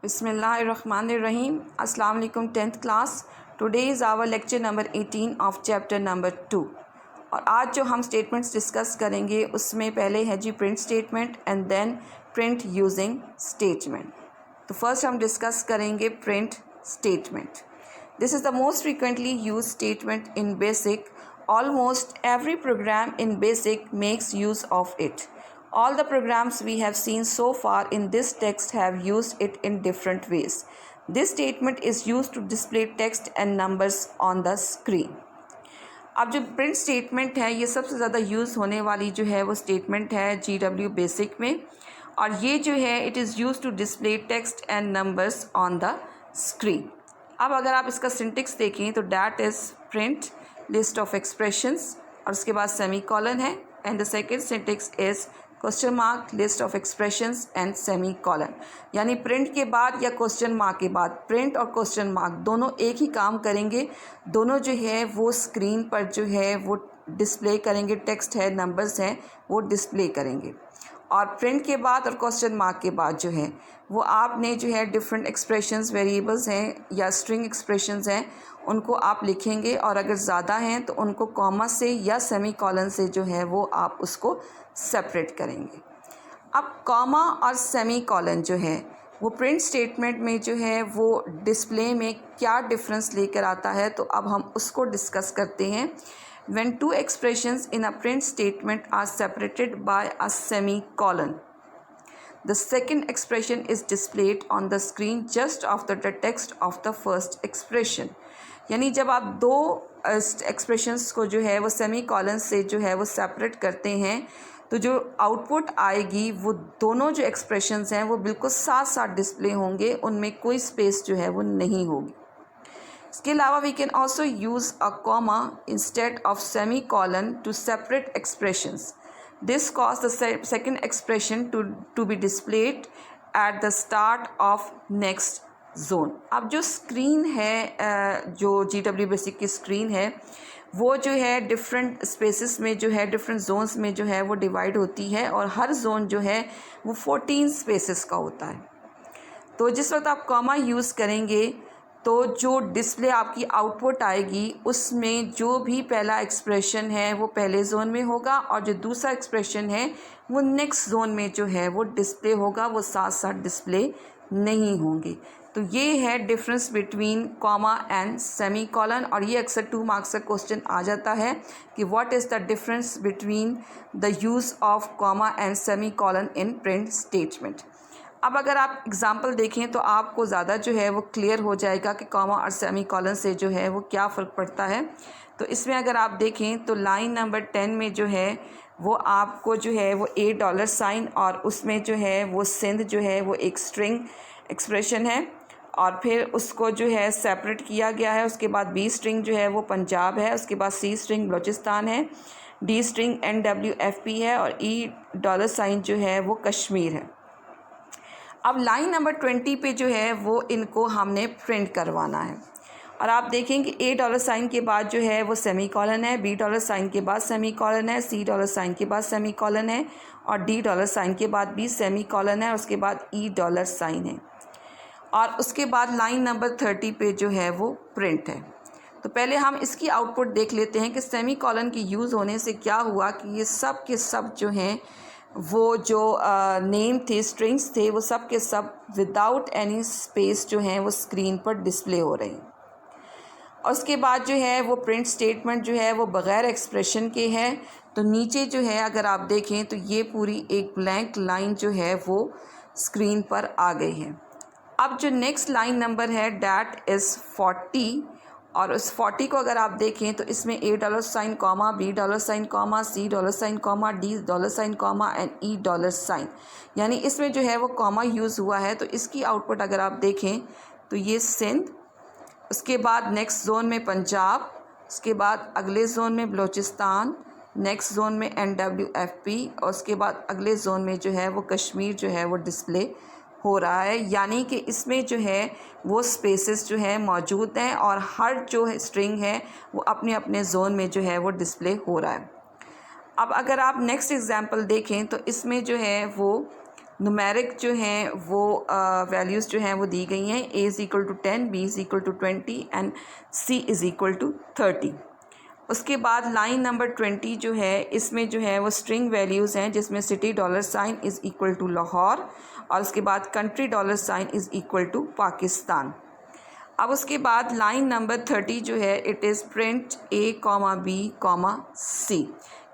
Bismillahirrahmanirrahim. Assalamu alaikum 10th class. Today is our lecture number 18 of chapter number 2. और आज जो हम statements discuss करेंगे उसमें पहले है जी print statement and then print using statement. तो फर्स्ट हम डिस्कस करेंगे print statement. This is the most frequently use statement in BASIC. Almost every program in BASIC makes use of it. All the programs we have seen so far in this text have used it in different ways. This statement is used to display text and numbers on the screen. अब जो print statement है ये सबसे ज़्यादा use होने वाली जो है वो स्टेटमेंट है GW बेसिक में, और ये जो है it is use to display text and numbers on the screen. अब अगर आप इसका सिंटेक्स देखें तो that is print list of expressions और उसके बाद सेमी कॉलन है, and the second syntax is question mark list of expressions and semicolon. यानी प्रिंट के बाद या क्वेश्चन मार्क के बाद प्रिंट और क्वेश्चन मार्क दोनों एक ही काम करेंगे. दोनों जो है वो स्क्रीन पर जो है वो डिस्प्ले करेंगे, टेक्स्ट है नंबर्स हैं वो डिस्प्ले करेंगे. और प्रिंट के बाद और क्वेश्चन मार्क के बाद जो है वो आपने जो है डिफरेंट एक्सप्रेशंस वेरिएबल्स हैं या स्ट्रिंग एक्सप्रेशंस हैं उनको आप लिखेंगे, और अगर ज़्यादा हैं तो उनको कॉमा से या सेमी कॉलन से जो है वो आप उसको सेपरेट करेंगे. अब कॉमा और सेमी कॉलन जो है वो प्रिंट स्टेटमेंट में जो है वो डिस्प्ले में क्या डिफरेंस लेकर आता है, तो अब हम उसको डिस्कस करते हैं. When two expressions in a print statement are separated by a semicolon, the second expression is displayed on the screen just after the text of the first expression. यानी जब आप दो एक्सप्रेशंस को जो है वो सेमी कॉलन से जो है वो सेपरेट करते हैं तो जो आउटपुट आएगी वो दोनों जो एक्सप्रेशंस हैं वो बिल्कुल साथ साथ डिस्प्ले होंगे, उनमें कोई स्पेस जो है वो नहीं होगी. इसके अलावा we can also use a comma instead of semicolon to separate expressions. This cause the second expression to be displayed at the start of next zone. अब जो स्क्रीन है जो GW बेसिक की स्क्रीन है वो जो है different spaces में जो है डिफरेंट जोन्स में जो है वो डिवाइड होती है, और हर जोन जो है वो 14 स्पेसेस का होता है. तो जिस वक्त आप कॉमा यूज़ करेंगे तो जो डिस्प्ले आपकी आउटपुट आएगी उसमें जो भी पहला एक्सप्रेशन है वो पहले जोन में होगा, और जो दूसरा एक्सप्रेशन है वो नेक्स्ट जोन में जो है वो डिस्प्ले होगा, वो साथ साथ डिस्प्ले नहीं होंगे. तो ये है difference between comma and semi colon, और ये अक्सर 2 मार्क्स का क्वेश्चन आ जाता है कि what is the difference between the use of comma and semi colon in print statement. अब अगर आप एग्ज़ाम्पल देखें तो आपको ज़्यादा जो है वो क्लियर हो जाएगा कि कॉमा और सेमी कॉलन से जो है वो क्या फ़र्क पड़ता है. तो इसमें अगर आप देखें तो लाइन नंबर 10 में जो है वो आपको जो है वो $, और उसमें जो है वो सिंध जो है वो एक स्ट्रिंग एक्सप्रेशन है, और फिर उसको जो है सेपरेट किया गया है. उसके बाद B स्ट्रिंग जो है वो पंजाब है, उसके बाद C स्ट्रिंग बलूचिस्तान है, D स्ट्रिंग NWFP है, और $, जो है वो कश्मीर है. अब लाइन नंबर 20 पे जो है वो इनको हमने प्रिंट करवाना है, और आप देखेंगे $, के बाद जो है वो सेमी कॉलन है, $, के बाद सेमी कॉलन है, $, के बाद सेमी कॉलन है, और $, के बाद भी सेमी कॉलन है, उसके बाद $, है, और उसके बाद लाइन नंबर 30 पे जो है वो प्रिंट है. तो पहले हम इसकी आउटपुट देख लेते हैं कि सेमी कॉलन की यूज़ होने से क्या हुआ कि ये सब के सब जो हैं वो जो नेम थे स्ट्रिंग्स थे वो सब के सब विदाउट एनी स्पेस जो हैं वो स्क्रीन पर डिस्प्ले हो रहे हैं. और उसके बाद जो है वो प्रिंट स्टेटमेंट जो है वो बग़ैर एक्सप्रेशन के है. तो नीचे जो है अगर आप देखें तो ये पूरी एक ब्लैंक लाइन जो है वो स्क्रीन पर आ गई है. अब जो नेक्स्ट लाइन नंबर है डैट इज़ 40, और उस 40 को अगर आप देखें तो इसमें $, comma $, comma $, comma $, comma and $, यानी इसमें जो है वो कॉमा यूज़ हुआ है. तो इसकी आउटपुट अगर आप देखें तो ये सिंध, उसके बाद नेक्स्ट जोन में पंजाब, उसके बाद अगले जोन में बलूचिस्तान, नेक्स्ट जोन में NWFP, और उसके बाद अगले जोन में जो है वो कश्मीर जो है वो डिस्प्ले हो रहा है. यानी कि इसमें जो है वो स्पेसेस जो है मौजूद हैं, और हर जो स्ट्रिंग है वो अपने अपने जोन में जो है वो डिस्प्ले हो रहा है. अब अगर आप नेक्स्ट एग्जांपल देखें तो इसमें जो है वो न्यूमेरिक जो हैं वो वैल्यूज़ जो हैं वो दी गई हैं, a is equal to 10, b is equal to 20 and c is equal to 30। उसके बाद लाइन नंबर 20 जो है इसमें जो है वो स्ट्रिंग वैल्यूज़ हैं, जिसमें सिटी $साइन इज़ इक्वल टू लाहौर और उसके बाद कंट्री $साइन इज़ इक्वल टू पाकिस्तान। अब उसके बाद लाइन नंबर 30 जो है it is print a, b, c,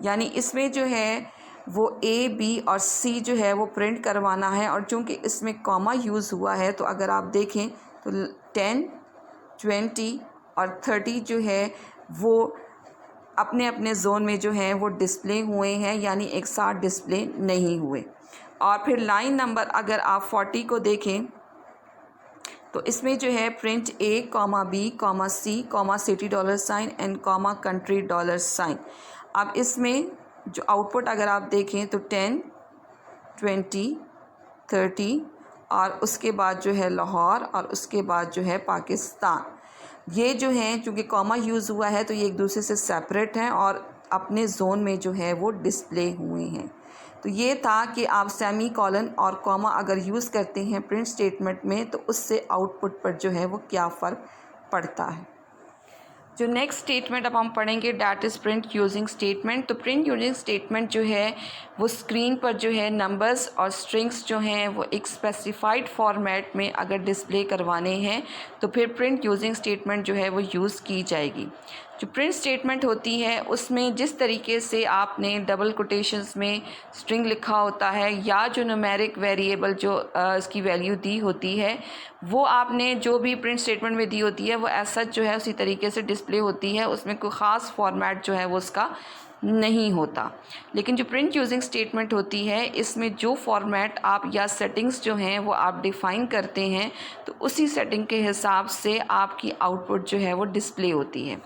यानी इसमें जो है वो a, b और c जो है वो प्रिंट करवाना है। और चूँकि इसमें कॉमा यूज़ हुआ है तो अगर आप देखें तो 10, 20 और 30 जो है वो अपने अपने जोन में जो हैं वो डिस्प्ले हुए हैं, यानी एक साथ डिस्प्ले नहीं हुए। और फिर लाइन नंबर अगर आप 40 को देखें तो इसमें जो है print a, b, c, city $sign and country $sign. अब इसमें जो आउटपुट अगर आप देखें तो 10, 20, 30 और उसके बाद जो है लाहौर और उसके बाद जो है पाकिस्तान, ये जो हैं चूँकि कॉमा यूज़ हुआ है तो ये एक दूसरे से सेपरेट हैं और अपने जोन में जो है वो डिस्प्ले हुए हैं। तो ये था कि आप सेमी कॉलन और कॉमा अगर यूज़ करते हैं प्रिंट स्टेटमेंट में तो उससे आउटपुट पर जो है वो क्या फ़र्क पड़ता है। जो नेक्स्ट स्टेटमेंट अब हम पढ़ेंगे that is print using statement. तो प्रिंट यूजिंग स्टेटमेंट जो है वो स्क्रीन पर जो है नंबर्स और स्ट्रिंग्स जो हैं वो एक स्पेसिफाइड फॉर्मेट में अगर डिस्प्ले करवाने हैं तो फिर प्रिंट यूजिंग स्टेटमेंट जो है वो यूज़ की जाएगी। जो प्रिंट स्टेटमेंट होती है उसमें जिस तरीके से आपने डबल कोटेशंस में स्ट्रिंग लिखा होता है या जो न्यूमेरिक वेरिएबल जो इसकी वैल्यू दी होती है वो आपने जो भी प्रिंट स्टेटमेंट में दी होती है वो ऐसा जो है उसी तरीके से डिस्प्ले होती है, उसमें कोई ख़ास फॉर्मेट जो है वो उसका नहीं होता। लेकिन जो प्रिंट यूजिंग स्टेटमेंट होती है इसमें जो फॉर्मेट आप या सेटिंग्स जो हैं वो आप डिफ़ाइन करते हैं तो उसी सेटिंग के हिसाब से आपकी आउटपुट जो है वो डिस्प्ले होती है।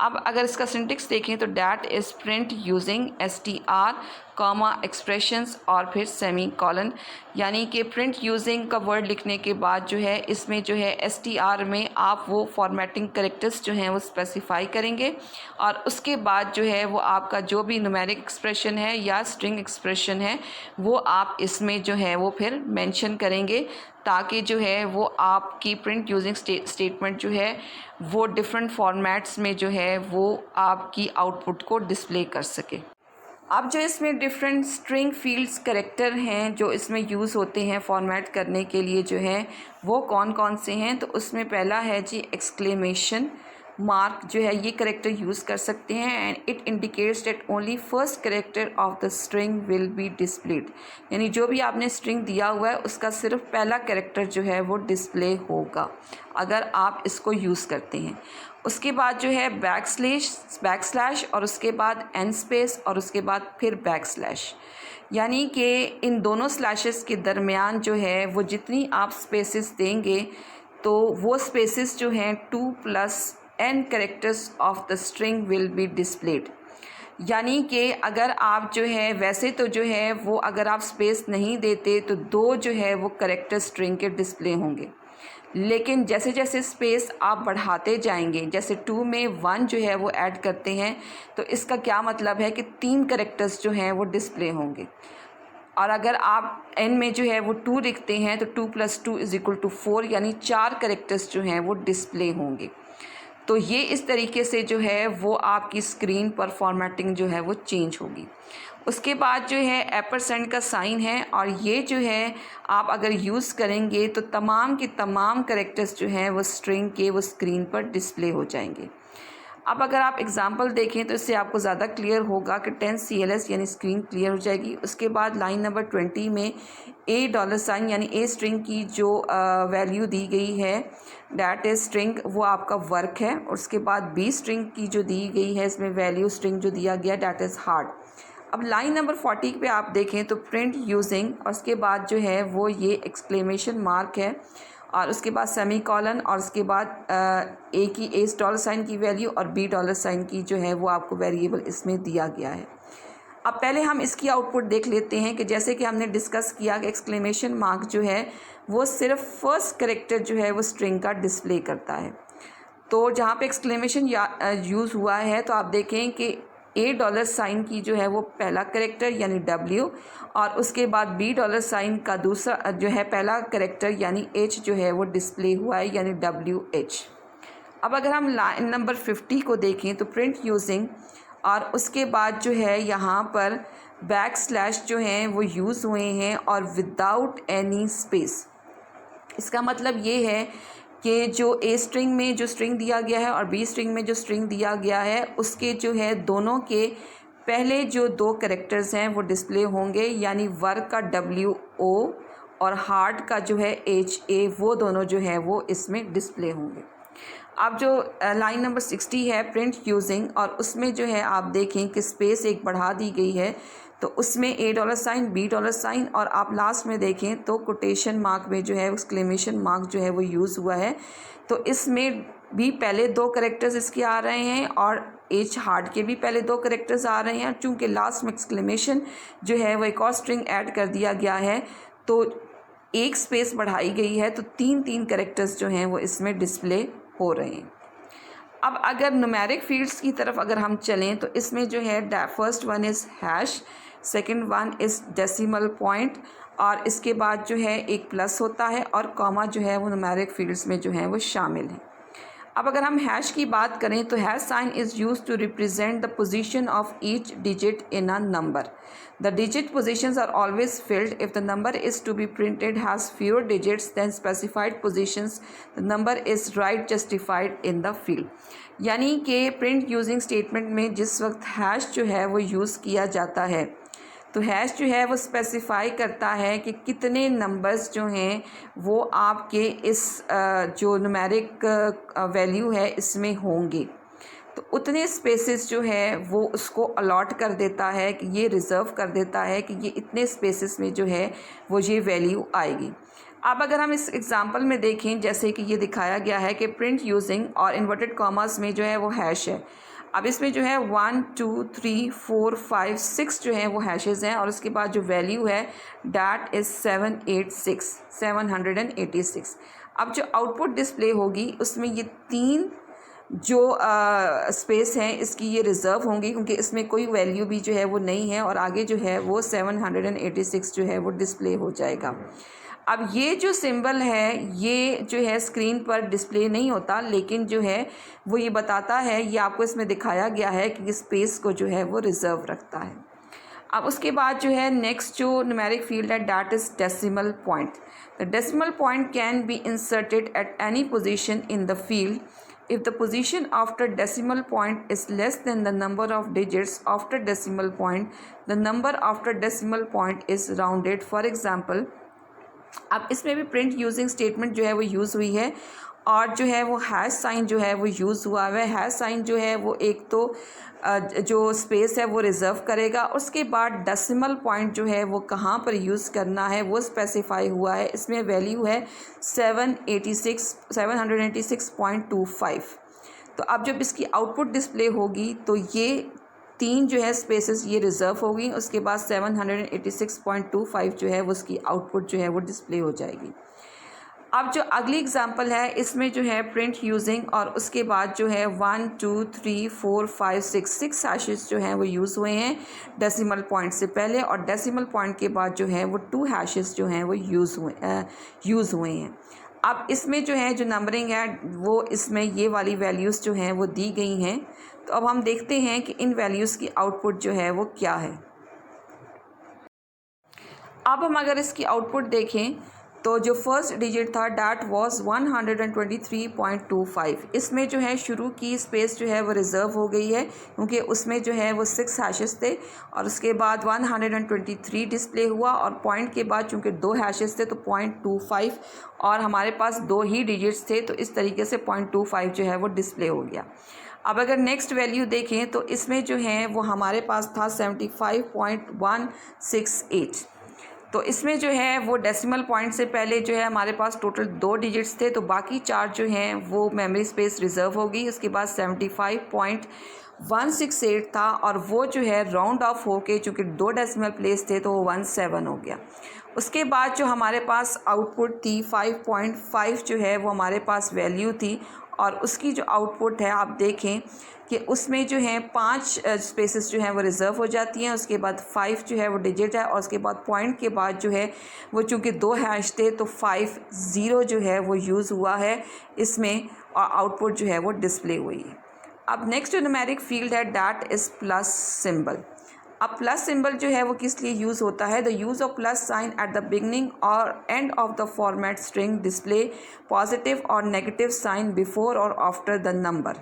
अब अगर इसका सिंटेक्स देखें तो that is print using str, comma, expressions और फिर सेमी कॉलन, यानी कि प्रिंट यूजिंग का वर्ड लिखने के बाद जो है इसमें जो है str में आप वो फॉर्मेटिंग करेक्टर्स जो हैं वो स्पेसिफाई करेंगे और उसके बाद जो है वो आपका जो भी न्यूमेरिक एक्सप्रेशन है या स्ट्रिंग एक्सप्रेशन है वो आप इसमें जो है वो फिर मेंशन करेंगे ताकि जो है वो आपकी प्रिंट यूजिंग स्टेटमेंट जो है वो डिफरेंट फॉर्मेट्स में जो है वो आपकी आउटपुट को डिस्प्ले कर सके। अब जो इसमें डिफरेंट स्ट्रिंग फील्ड्स कैरेक्टर हैं जो इसमें यूज़ होते हैं फॉर्मेट करने के लिए जो है वो कौन कौन से हैं, तो उसमें पहला है जी एक्सक्लेमेशन मार्क जो है ये करेक्टर यूज़ कर सकते हैं and it indicates that only first character of the string will be displayed, यानी जो भी आपने स्ट्रिंग दिया हुआ है उसका सिर्फ पहला करेक्टर जो है वो डिस्प्ले होगा अगर आप इसको यूज़ करते हैं। उसके बाद जो है बैकस्लैश और उसके बाद एन स्पेस और उसके बाद फिर बैकस्लैश, यानी कि इन दोनों स्लैशेस के दरमियान जो है वो जितनी आप स्पेसेस देंगे तो वो स्पेसेस जो हैं 2+n characters of the string will be displayed, यानी कि अगर आप जो है वैसे तो जो है वो अगर आप स्पेस नहीं देते तो 2 जो है वो कैरेक्टर स्ट्रिंग के डिस्प्ले होंगे, लेकिन जैसे जैसे स्पेस आप बढ़ाते जाएंगे जैसे 2 में 1 जो है वो ऐड करते हैं तो इसका क्या मतलब है कि 3 कैरेक्टर्स जो हैं वो डिस्प्ले होंगे। और अगर आप n में जो है वो 2 लिखते हैं तो 2 + 2 = 4, यानी 4 कैरेक्टर्स जो हैं वो डिस्प्ले होंगे। तो ये इस तरीके से जो है वो आपकी स्क्रीन पर फॉर्मेटिंग जो है वो चेंज होगी। उसके बाद जो है एम्परसेंड का साइन है और ये जो है आप अगर यूज़ करेंगे तो तमाम के तमाम कैरेक्टर्स जो हैं वो स्ट्रिंग के वो स्क्रीन पर डिस्प्ले हो जाएंगे। अब अगर आप एग्जांपल देखें तो इससे आपको ज़्यादा क्लियर होगा कि 10 CLS यानी स्क्रीन क्लियर हो जाएगी। उसके बाद लाइन नंबर 20 में $, यानी ए स्ट्रिंग की जो वैल्यू दी गई है डैट इज स्ट्रिंग वो आपका वर्क है। और उसके बाद बी स्ट्रिंग की जो दी गई है इसमें वैल्यू स्ट्रिंग जो दिया गया डैट इज़ हार्ड। अब लाइन नंबर 40 पे आप देखें तो प्रिंट यूजिंग और उसके बाद जो है वो ये एक्सक्लेमेशन मार्क है और उसके बाद सेमी कॉलन और उसके बाद ए $साइन की वैल्यू और $साइन की जो है वो आपको वेरिएबल इसमें दिया गया है। अब पहले हम इसकी आउटपुट देख लेते हैं कि जैसे कि हमने डिस्कस किया कि एक्सक्लेमेशन मार्क जो है वो सिर्फ फर्स्ट कैरेक्टर जो है वो स्ट्रिंग का डिस्प्ले करता है। तो जहाँ पे एक्सक्लेमेशन यूज़ हुआ है तो आप देखें कि $, की जो है वो पहला करेक्टर यानी W, और उसके बाद $, का दूसरा जो है पहला करेक्टर यानी H जो है वो डिस्प्ले हुआ है यानी WH। अब अगर हम लाइन नंबर 50 को देखें तो प्रिंट यूजिंग, और उसके बाद जो है यहाँ पर बैकस्लैश जो हैं वो यूज़ हुए हैं और विदाउट एनी स्पेस। इसका मतलब ये है कि जो ए स्ट्रिंग में जो स्ट्रिंग दिया गया है और बी स्ट्रिंग में जो स्ट्रिंग दिया गया है उसके जो है दोनों के पहले जो दो कैरेक्टर्स हैं वो डिस्प्ले होंगे, यानी वर्क का WO और हार्ट का जो है HA, वो दोनों जो है वो इसमें डिस्प्ले होंगे। अब जो लाइन नंबर 60 है प्रिंट यूजिंग, और उसमें जो है आप देखें कि स्पेस एक बढ़ा दी गई है, तो उसमें $, $, और आप लास्ट में देखें तो कोटेशन मार्क में जो है एक्सक्लेमेशन मार्क जो है वो यूज़ हुआ है। तो इसमें भी पहले दो करेक्टर्स इसके आ रहे हैं और H हार्ट के भी पहले दो करेक्टर्स आ रहे हैं। चूँकि लास्ट में एक्सक्लेमेशन जो है वो एक और स्ट्रिंग ऐड कर दिया गया है तो एक स्पेस बढ़ाई गई है, तो तीन करेक्टर्स जो हैं वो इसमें डिस्प्ले हो रहे हैं। अब अगर न्यूमेरिक फील्ड्स की तरफ अगर हम चलें तो इसमें जो है first one is hash, second one is decimal point, और इसके बाद जो है एक प्लस होता है और कॉमा जो है वो न्यूमेरिक फील्ड्स में जो है वो शामिल है। अब अगर हम हैश की बात करें तो hash sign is used to represent the position of each digit in a number. The digit positions are always filled. If the number is to be printed has fewer digits than specified positions, the number is right justified in the field. यानी कि print using statement में जिस वक्त hash जो है वो use किया जाता है तो हैश जो है वो स्पेसिफाई करता है कि कितने नंबर्स जो हैं वो आपके इस जो न्यूमेरिक वैल्यू है इसमें होंगे, तो उतने स्पेसेस जो है वो उसको अलॉट कर देता है कि ये रिज़र्व कर देता है कि ये इतने स्पेसेस में जो है वो ये वैल्यू आएगी। अब अगर हम इस एग्जांपल में देखें जैसे कि ये दिखाया गया है कि प्रिंट यूजिंग और इन्वर्टेड कॉमास में जो है वो हैश है। अब इसमें जो है 1 2 3 4 5 6 जो है वो हैशेस हैं और उसके बाद जो वैल्यू है डैट इज़ 786। अब जो आउटपुट डिस्प्ले होगी उसमें ये तीन जो स्पेस हैं इसकी ये रिज़र्व होंगी क्योंकि इसमें कोई वैल्यू भी जो है वो नहीं है और आगे जो है वो 786 जो है वो डिस्प्ले हो जाएगा। अब ये जो सिंबल है ये जो है स्क्रीन पर डिस्प्ले नहीं होता, लेकिन जो है वो ये बताता है, ये आपको इसमें दिखाया गया है कि इस स्पेस को जो है वो रिज़र्व रखता है। अब उसके बाद जो है नेक्स्ट जो न्यूमेरिक फील्ड है that is decimal point. The decimal point can be inserted at any position in the field if the position after decimal point is less than the number of digits after decimal point, the number after decimal point is rounded. For example, अब इसमें भी print using statement जो है वो use हुई है और जो है वो हैश साइन जो है वो यूज़ हुआ है। हैश साइन जो है वो एक तो जो स्पेस है वो रिज़र्व करेगा, उसके बाद डेसिमल पॉइंट जो है वो कहाँ पर यूज़ करना है वो स्पेसिफाई हुआ है। इसमें वैल्यू है 786.25। तो अब जब इसकी आउटपुट डिस्प्ले होगी तो ये तीन जो है स्पेसेस ये रिज़र्व होगी, उसके बाद 786.25 जो है वो उसकी आउटपुट जो है वो डिस्प्ले हो जाएगी। अब जो अगली एग्जांपल है इसमें जो है प्रिंट यूजिंग और उसके बाद जो है 1 2 3 4 5 6 हैशेस जो हैं वो यूज़ हुए हैं डेसिमल पॉइंट से पहले, और डेसिमल पॉइंट के बाद जो है वो 2 हैशेस जो हैं वो यूज़ हुए हैं। अब इसमें जो है जो नंबरिंग है वो इसमें ये वाली वैल्यूज़ जो हैं वो दी गई हैं। तो अब हम देखते हैं कि इन वैल्यूज़ की आउटपुट जो है वो क्या है। अब हम अगर इसकी आउटपुट देखें तो जो फर्स्ट डिजिट था डैट वाज 123.25। इसमें जो है शुरू की स्पेस जो है वो रिज़र्व हो गई है क्योंकि उसमें जो है वो 6 हैशेस थे और उसके बाद 123 डिस्प्ले हुआ और पॉइंट के बाद चूँकि 2 हैशेस थे तो 0.25 और हमारे पास 2 ही डिजिट्स थे तो इस तरीके से 0.25 जो है वो डिस्प्ले हो गया। अब अगर नेक्स्ट वैल्यू देखें तो इसमें जो है वो हमारे पास था 75.168। तो इसमें जो है वो डेसिमल पॉइंट से पहले जो है हमारे पास टोटल 2 डिजिट्स थे तो बाकी 4 जो हैं वो मेमोरी स्पेस रिज़र्व हो गई। उसके बाद 75.168 था और वो जो है राउंड ऑफ होके चूँकि 2 डेसिमल प्लेस थे तो वो 17 हो गया। उसके बाद जो हमारे पास आउटपुट थी 5.5 जो है वो हमारे पास वैल्यू थी और उसकी जो आउटपुट है आप देखें कि उसमें जो है 5 स्पेसेस जो हैं वो रिज़र्व हो जाती हैं, उसके बाद 5 जो है वो डिजिट है, और उसके बाद पॉइंट के बाद जो है वो चूँकि 2 हैश थे तो 50 जो है वो यूज़ हुआ है इसमें, और आउटपुट जो है वो डिस्प्ले हुई है। अब नेक्स्ट जो न्यूमेरिक फील्ड है दैट इज़ प्लस सिंबल। अब प्लस सिंबल जो है वो किस लिए यूज़ होता है? The use of plus sign at the beginning और end of the format string display positive और नेगेटिव साइन बिफोर और आफ्टर द नंबर।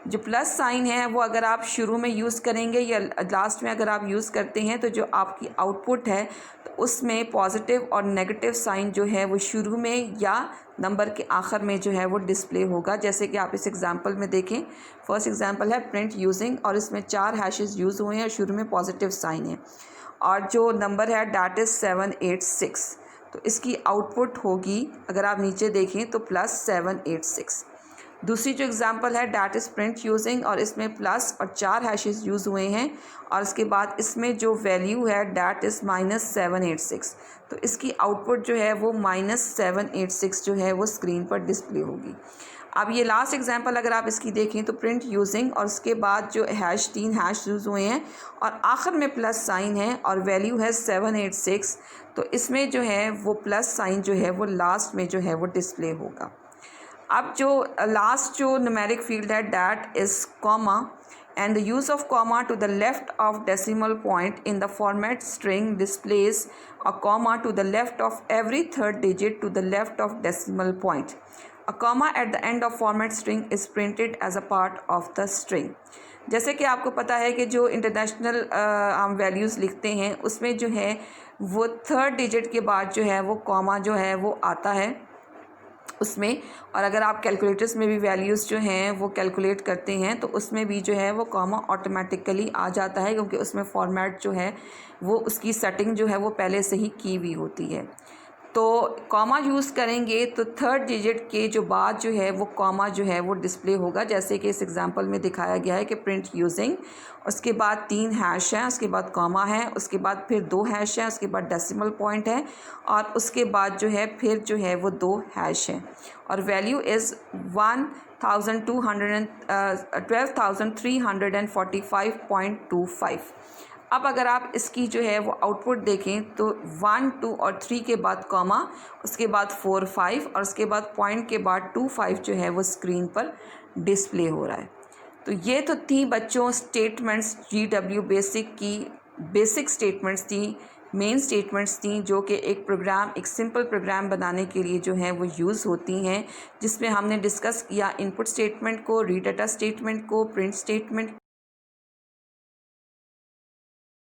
जो प्लस साइन है वो अगर आप शुरू में यूज़ करेंगे या लास्ट में अगर आप यूज़ करते हैं तो जो आपकी आउटपुट है तो उसमें पॉजिटिव और नेगेटिव साइन जो है वो शुरू में या नंबर के आखिर में जो है वो डिस्प्ले होगा। जैसे कि आप इस एग्जांपल में देखें, फर्स्ट एग्जांपल है प्रिंट यूजिंग, और इसमें 4 हैशेस यूज़ हुए हैं और शुरू में पॉजिटिव साइन है, और जो नंबर है डैट इज़ 786। तो इसकी आउटपुट होगी अगर आप नीचे देखें तो प्लस 786। दूसरी जो एग्जांपल है डैट इज़ प्रिंट यूजिंग, और इसमें प्लस और 4 हैशेस यूज़ हुए हैं, और इसके बाद इसमें जो वैल्यू है डैट इज़ -786। तो इसकी आउटपुट जो है वो -786 जो है वो स्क्रीन पर डिस्प्ले होगी। अब ये लास्ट एग्जांपल अगर आप इसकी देखें तो प्रिंट यूजिंग, और उसके बाद जो 3 हैश यूज़ हुए हैं और आखिर में प्लस साइन है और वैल्यू है 786। तो इसमें जो है वो प्लस साइन जो है वो लास्ट में जो है वो डिस्प्ले होगा। अब जो लास्ट जो न्यूमेरिक फील्ड है that is comma, and the use of comma to the left of decimal point in the format string displays a comma to the left of every third digit to the left of decimal point. A comma at the end of format string is printed as a part of the string. जैसे कि आपको पता है कि जो international हम values लिखते हैं उसमें जो है वो थर्ड डिजिट के बाद जो है वो कॉमा जो है वो आता है उसमें, और अगर आप कैलकुलेटर्स में भी वैल्यूज़ जो हैं वो कैलकुलेट करते हैं तो उसमें भी जो है वो कॉमा ऑटोमेटिकली आ जाता है, क्योंकि उसमें फॉर्मेट जो है वो उसकी सेटिंग जो है वो पहले से ही की हुई होती है। तो कॉमा यूज़ करेंगे तो थर्ड डिजिट के जो बाद जो है वो कॉमा जो है वो डिस्प्ले होगा, जैसे कि इस एग्जांपल में दिखाया गया है कि प्रिंट यूजिंग, उसके बाद 3 हैश हैं, उसके बाद कॉमा है, उसके बाद फिर 2 हैश हैं, उसके बाद डेसिमल पॉइंट है, और उसके बाद जो है फिर जो है वो 2 हैश हैं, और वैल्यू इज़ 12,345.25। अब अगर आप इसकी जो है वो आउटपुट देखें तो 1, 2 और 3 के बाद कॉमा, उसके बाद 4, 5 और उसके बाद पॉइंट के बाद 2, 5 जो है वो स्क्रीन पर डिस्प्ले हो रहा है। तो ये तो थी बच्चों स्टेटमेंट्स, GW बेसिक की बेसिक स्टेटमेंट्स थी, मेन स्टेटमेंट्स थी जो कि एक प्रोग्राम, एक सिंपल प्रोग्राम बनाने के लिए जो है वो यूज़ होती हैं, जिसमें हमने डिस्कस किया इनपुट स्टेटमेंट को, रीड डाटा स्टेटमेंट को, प्रिंट स्टेटमेंट